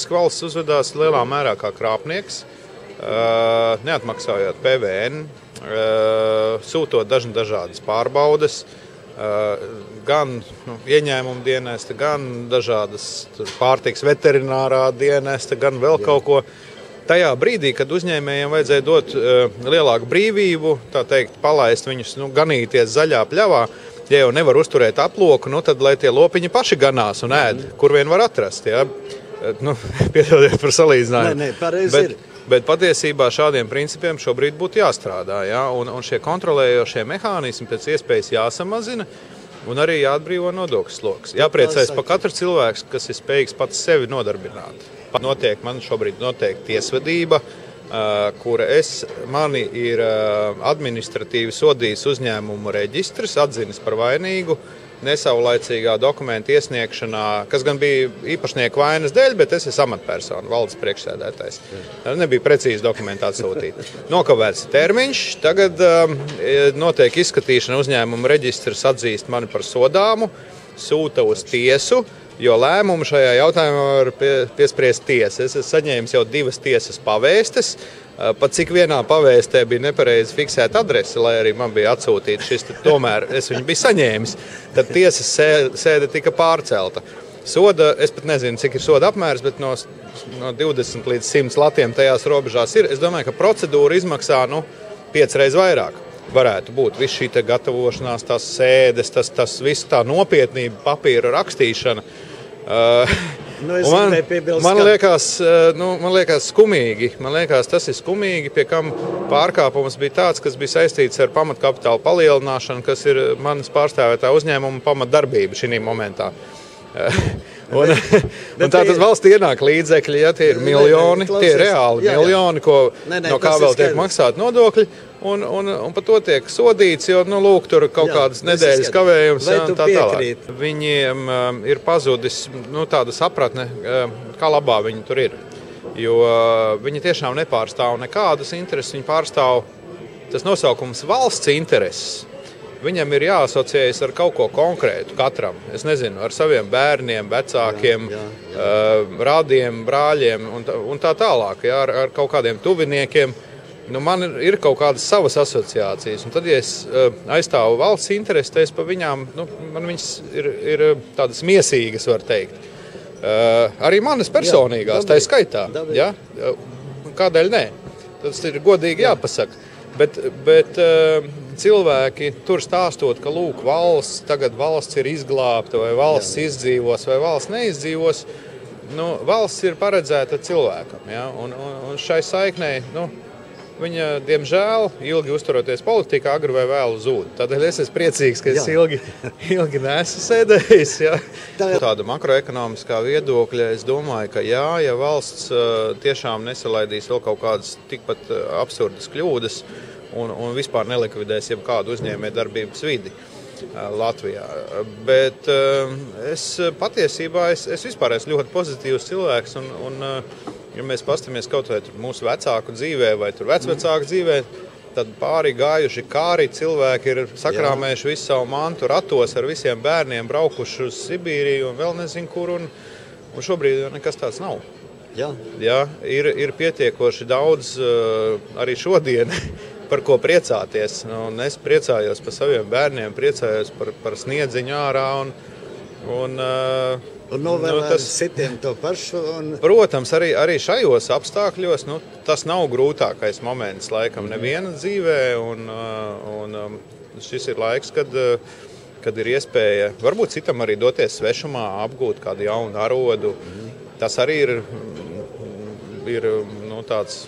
Valsts uzvedās lielā mērā kā krāpnieks, neatmaksājot PVN, sūtot dažādas pārbaudes, gan ieņēmumu dienesta, gan dažādas pārtiks veterinārā dienesta, gan vēl kaut ko. Tajā brīdī, kad uzņēmējiem vajadzēja dot lielāku brīvību, tā teikt, palaist viņus ganīties zaļā pļavā, ja jau nevar uzturēt aploku, tad lai tie lopiņi paši ganās un ēd, kur vien var atrast. Ja? Piedodiet par salīdzinājumu. Bet patiesībā šādiem principiem šobrīd būtu jāstrādā. Ja? Un šie kontrolējošie mehānismi pēc iespējas jāsamazina un arī jāatbrīvo nodokļu sloks. Jāpriecājas par katru cilvēku, kas ir spējīgs pats sevi nodarbināt. Man šobrīd notiek tiesvedība, kura mani ir administratīvi sodījis uzņēmumu reģistrs, atzinis par vainīgu nesaulaicīgā dokumenta iesniegšanā, kas gan bija īpašnieku vainas dēļ, bet es esmu amatpersona, valdes priekšsēdētājs. Nebija precīzi dokumenti atsūtīti. Nokavēts termiņš, tagad notiek izskatīšana, uzņēmumu reģistrs atzīst mani par sodāmu, sūta uz tiesu, jo lēmumu šajā jautājumā var piespriest tiesa. Es esmu saņēmis jau 2 tiesas pavēstes, pat cik vienā pavēstē bija nepareizi fiksēta adrese, lai arī man bija atsūtīta šis, tomēr es viņu biju saņēmis, tad tiesas sēde tika pārcelta. Soda, es pat nezinu, cik ir soda apmērs, bet no 20 līdz 100 latiem tajās robežās ir. Es domāju, ka procedūra izmaksā 5 reizes vairāk. Varētu būt viss šī gatavošanās, tās sēdes, tas viss tā nopietnība, papīra rakstīšana. Man liekas skumīgi. Man liekas, tas ir skumīgi, pie kam pārkāpums bija tāds, kas bija saistīts ar pamatkapitāla palielināšanu, kas ir manas pārstāvētā uzņēmuma pamatdarbība šī momentā. Un tātad valsts ienāk līdzekļi, ja tie ir miljoni, tie ir reāli miljoni, no kā vēl tiek maksāt nodokļi, un par to tiek sodīts, jo, lūk, tur kaut kādas nedēļas kavējums un tā tālāk. Viņiem ir pazudis, tāda sapratne, kā labā viņi tur ir, jo viņi tiešām nepārstāv nekādas intereses, viņi pārstāv tas nosaukums valsts intereses. Viņam ir jāasociējas ar kaut ko konkrētu katram. Es nezinu, ar saviem bērniem, vecākiem, rādiem, brāļiem un tā tālāk, ja, ar kaut kādiem tuviniekiem. Man ir kaut kādas savas asociācijas. Un tad, ja es aizstāvu valsts intereses, tad es pa viņām, man viņas ir tādas miesīgas, var teikt. Arī manas personīgās, tā skaitā. Ja? Kādēļ nē? Tas ir godīgi jāpasaka. Bet cilvēki tur stāstot, ka lūk, tagad valsts ir izglābta, vai valsts izdzīvos, vai valsts neizdzīvos, valsts ir paredzēta cilvēkam. Ja? Un šai saiknei, viņa, diemžēl, ilgi uzturoties politikā, agri vai vēlu zūd. Tādēļ es esmu priecīgs, ka es ilgi neesmu sēdējis. Ja? Tāda makroekonomiskā viedokļa, es domāju, ka ja valsts tiešām nesalaidīs vēl kaut kādas tikpat absurdas kļūdas, un vispār nelikvidēs jebkādu uzņēmējdarbības vidi Latvijā. Bet es patiesībā vispār esmu ļoti pozitīvs cilvēks, un ja mēs pastamies kaut vai mūsu vecāku dzīvē vai vecvecāku dzīvē, tad pāri gājuši kāri cilvēki ir sakrāmējuši visu savu mantu ratos ar visiem bērniem, braukuši uz Sibīriju un vēl nezinu kur, un šobrīd nekas tāds nav. Jā, ir pietiekoši daudz arī šodien, par ko priecāties. Un es priecājos par saviem bērniem, priecājos par sniedziņu ārā un novēlēt citiem to pašu. Protams, arī šajos apstākļos tas nav grūtākais moments laikam neviena dzīvē, un šis ir laiks, kad ir iespēja varbūt citam arī doties svešumā, apgūt kādu jaunu arodu. Tas arī ir tāds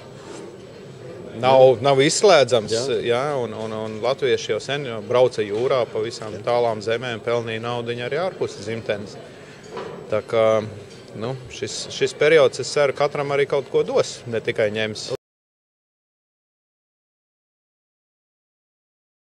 nav izslēdzams, ja, un latvieši jau sen brauca jūrā pa visām tālām zemēm, pelnīja naudiņu arī ārpus dzimtenes. Tā kā šis periods, es ceru, katram arī kaut ko dos, ne tikai ņems.